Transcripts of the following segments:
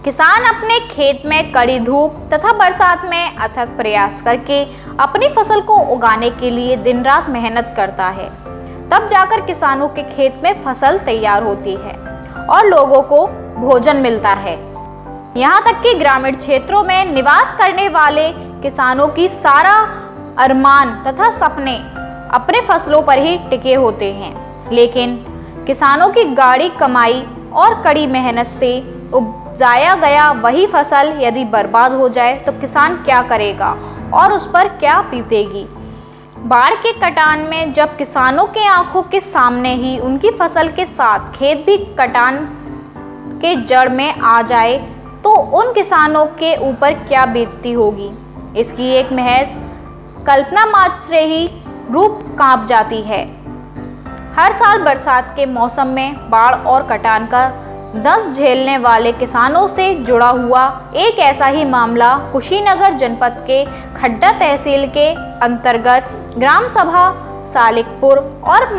किसान अपने खेत में कड़ी धूप तथा बरसात में अथक प्रयास करके अपनी फसल को उगाने के लिए दिन रात मेहनत करता है। तब जाकर किसानों के खेत में फसल तैयार होती है और लोगों को भोजन मिलता है। यहाँ तक कि ग्रामीण क्षेत्रों में निवास करने वाले किसानों की सारा अरमान तथा सपने अपने फसलों पर ही टिके होते हैं। लेकिन किसानों की गाढ़ी कमाई और कड़ी मेहनत से उपजाया गया वही फसल यदि बर्बाद हो जाए तो किसान क्या करेगा और उस पर क्या बीतेगी। बाढ़ के कटान में जब किसानों के आंखों के सामने ही उनकी फसल के साथ खेत भी कटान के जड़ में आ जाए तो उन किसानों के ऊपर क्या बीतती होगी, इसकी एक महज कल्पना मात्र से ही रूप कांप जाती है। हर साल बरसात के मौसम में बाढ़ और कटान का दंश झेलने वाले किसानों से जुड़ा हुआ एक ऐसा ही मामला कुशीनगर जनपद के खड्डा तहसील के अंतर्गत ग्राम सभा सालिकपुर और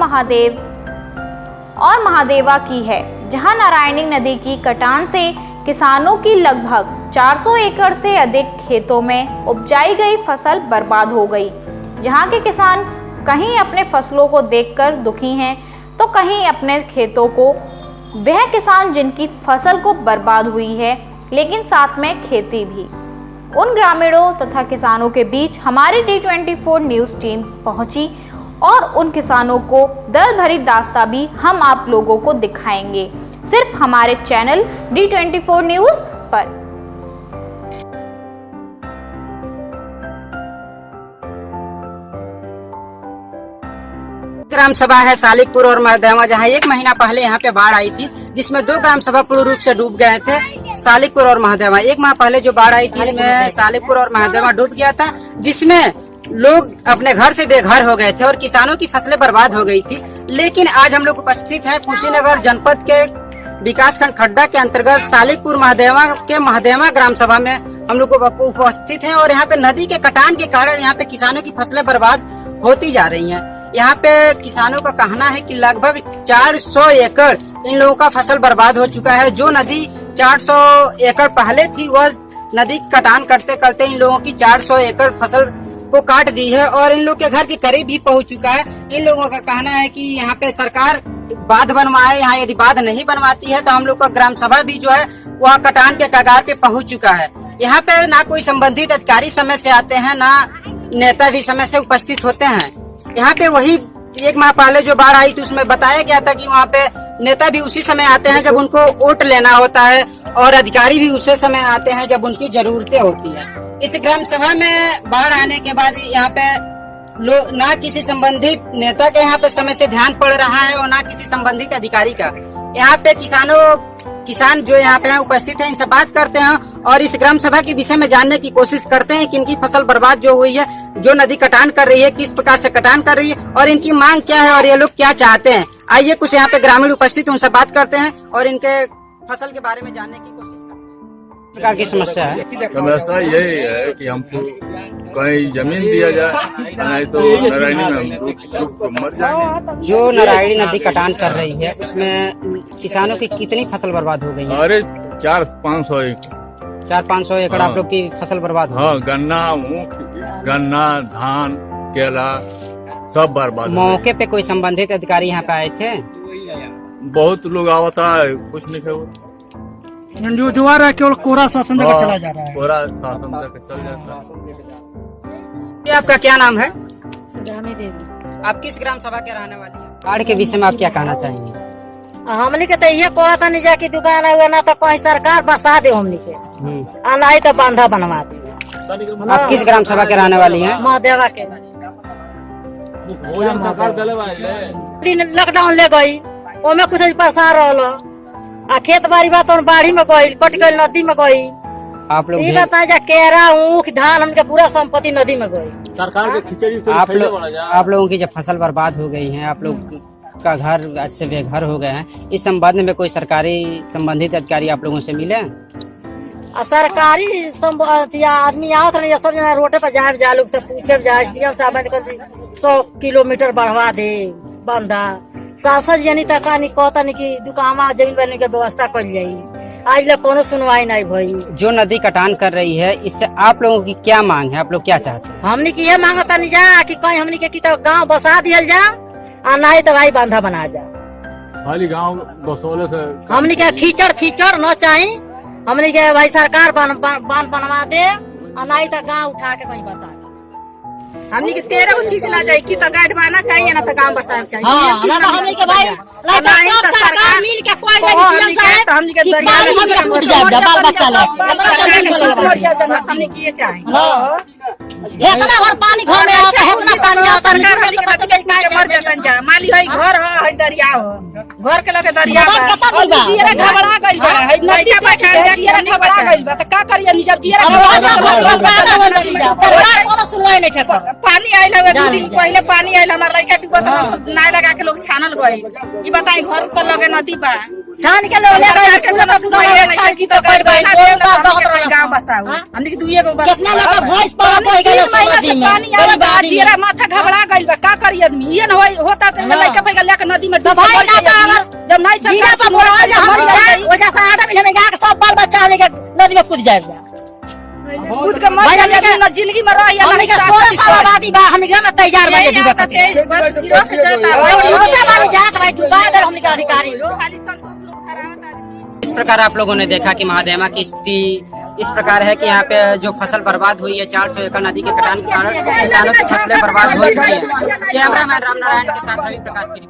महादेवा की है, जहां नारायणी नदी की कटान से किसानों की लगभग 400 एकड़ से अधिक खेतों में उपजाई गई फसल बर्बाद हो गई। जहां के किसान कहीं अपने फसलों को देखकर दुखी हैं तो कहीं अपने खेतों को। वह किसान जिनकी फसल को बर्बाद हुई है लेकिन साथ में खेती भी। उन ग्रामीणों तथा किसानों के बीच हमारी D24 न्यूज़ टीम पहुंची और उन किसानों को दर्द भरी दास्तां भी हम आप लोगों को दिखाएंगे सिर्फ हमारे चैनल D24 न्यूज़ पर। ग्राम सभा है सालिकपुर और महादेवा, जहाँ 1 महीना पहले यहाँ पे बाढ़ आई थी जिसमें 2 ग्राम सभा पूर्ण रूप से डूब गए थे। सालिकपुर और महादेवा 1 माह पहले जो बाढ़ आई थी इसमें सालिकपुर और महादेवा डूब गया था, जिसमें लोग अपने घर से बेघर हो गए थे और किसानों की फसलें बर्बाद हो गई थी। लेकिन आज हम लोग उपस्थित हैं कुशीनगर जनपद के विकासखंड खड्डा के अंतर्गत सालिकपुर महादेवा के महादेवा ग्राम सभा में हम लोग उपस्थित हैं और यहाँ पे नदी के कटान के कारण यहाँ पे किसानों की फसलें बर्बाद होती जा रही हैं। यहाँ पे किसानों का कहना है कि लगभग 400 एकड़ इन लोगों का फसल बर्बाद हो चुका है। जो नदी 400 एकड़ पहले थी वह नदी कटान करते करते इन लोगों की 400 एकड़ फसल को काट दी है और इन लोग के घर के करीब भी पहुंच चुका है। इन लोगों का कहना है कि यहाँ पे सरकार बांध बनवाए, यहाँ यदि बांध नहीं बनवाती है तो हम लोग का ग्राम सभा भी जो है वह कटान के कगार पे पहुंच चुका है। यहाँ पे ना कोई संबंधित अधिकारी समय से आते हैं, ना नेता भी समय से उपस्थित होते हैं। यहाँ पे वही 1 माह पहले जो बाढ़ आई थी उसमें बताया गया था कि वहाँ पे नेता भी उसी समय आते हैं जब उनको वोट लेना होता है और अधिकारी भी उसी समय आते हैं जब उनकी जरूरतें होती है। इस ग्राम सभा में बाढ़ आने के बाद यहाँ पे ना किसी संबंधित नेता के यहाँ पे समय से ध्यान पड़ रहा है और ना किसी संबंधित अधिकारी का। यहाँ पे किसान जो यहाँ पे उपस्थित है इनसे बात करते हैं और इस ग्राम सभा के विषय में जानने की कोशिश करते हैं कि इनकी फसल बर्बाद जो हुई है, जो नदी कटान कर रही है, किस प्रकार से कटान कर रही है और इनकी मांग क्या है और ये लोग क्या चाहते हैं। आइए कुछ यहाँ पे ग्रामीण उपस्थित उनसे बात करते हैं और इनके फसल के बारे में जानने की कोशिश करते हैं। प्रकार की समस्या है? समस्या यही है कि हमको कहीं जमीन दिया जाए, नहीं तो नारायणी में हम डूब मर जाएंगे। जो नारायणी नदी कटान कर रही है उसमें किसानों की कितनी फसल बर्बाद हो गई है? अरे 400-500 एकड़ 400-500 एकड़ आप लोग की फसल बर्बाद हो गई। हाँ, गन्ना, धान, केला सब बर्बाद। मौके पे कोई संबंधित अधिकारी यहाँ पे आए थे? बहुत लोग आवता है, कुछ नहीं है। जो आ रहा है केवल कोरा शासन देकर चला जा रहा है। कोरा शासन देकर चल जाता है। आपका क्या नाम है? सुदामी देवी। आप किस ग्राम सभा के रहने वाली हैं? बाढ़ के विषय में आप क्या कहना चाहेंगे? हमने के तो ये कहता नहीं जा की दुकान है ना तो कोई सरकार बसा दे हमने के, नहीं तो बांधा बनवा दे। आप किस ग्राम सभा के रहने वाली हैं? महादेवा के। दिन लॉकडाउन ले गई, ओमे कुछ परेशान रहलो आ खेत बाड़ी बात बाढ़ी में गई, कट गई, नदी में गई। आप लोग ये बताया जा केरा ऊख धान हमके पूरा संपत्ति नदी में गई। सरकार के खिचड़ी आप लोगों की जब फसल बर्बाद हो गई है, आप लोग का घर आज से बेघर हो गए हैं, इस संबंध में कोई सरकारी संबंधित अधिकारी आप लोगों से मिले? सरकारी आदमी आओ तो सब जना रोड पे जाए लोग से पूछे जाए 100 किलोमीटर बढ़वा दे बंदा। सांसद यानी तक कहता नहीं कि दुकान जमीन बनने की व्यवस्था कर जाये। आज ले कोनो सुनवाई नहीं भई। जो नदी कटान कर रही है, इससे आप लोगों की क्या मांग है? आप लोग क्या चाहते हैं? हमनी की ये मांगता नहीं जा कि कहीं हमनी के तो गांव बसा दियल जा और नहीं तो भाई बांधा बना जा। खाली गांव बसोले से हमनी के कीचड़ फीचड़ न चाहिए। हमनी के भाई सरकार बांध बनवा दे और नहीं तो गांव उठा के कहीं बसा। हमनी के 13 गो चीज ला जाए की तो गाइड बनाना चाहिए ना तो गांव बसाना चाहिए। हां ना हमनी के भाई नहीं तो सरकार मिल के कोई नहीं है तो हमनी के दरिया में हमनी के कूद जाए बाल बच्चा ले हमनी के ये चाहिए। इतना भर पानी घर में आता है, इतना पानी आता है सरकार हमनी के बच्चे के काहे मर जातन जा। माली है घर है दरिया हो घर के लगे दरिया बा जीरा घबरा गइल बा है नदी बचा जीरा घबरा गइल बा त का करिए नि जब जीरा सरकार कोनो सुनवाई नहीं ठेका। पानी आइल है 2 दिन पहले पानी आइल हमार लइका डूबत नाय लगा के लोग छानल गइल। ई बताई घर के लगे नदी बा छान के लोग सरकार के पूरा सुनवाई छान जी तो कर गइल गांव बसाओ। हमनी के दुइए गो बस कितना लोग भैंस पालत हो गइल नदी में गरीब आदमी जीरा माथा घबरा गइल बा का करिए आदमी ये न होता त लइका फेंक लेके नदी में तो भाई ना तो अगर जब नहीं जीरा सरकार पर मोरा जा मर जाए वजह से आदमी हमें गा के सब बाल बच्चा हमने के नदी में कूद जाए। खुद के मर जाए ना जिंदगी में रही हमने के 16 साल आबादी बा हमने के में तैयार बजे डूबे खातिर होता मानी जात भाई डूबा दे हमने के अधिकारी इस प्रकार आप लोगों ने देखा कि महादेवा की स्थिति इस प्रकार है कि यहाँ पे जो फसल बर्बाद हुई है 400 एकड़ नदी के कटान के कारण किसानों की फसलें बर्बाद हो चुकी है। कैमरामैन रामनारायण के साथ रवि प्रकाश की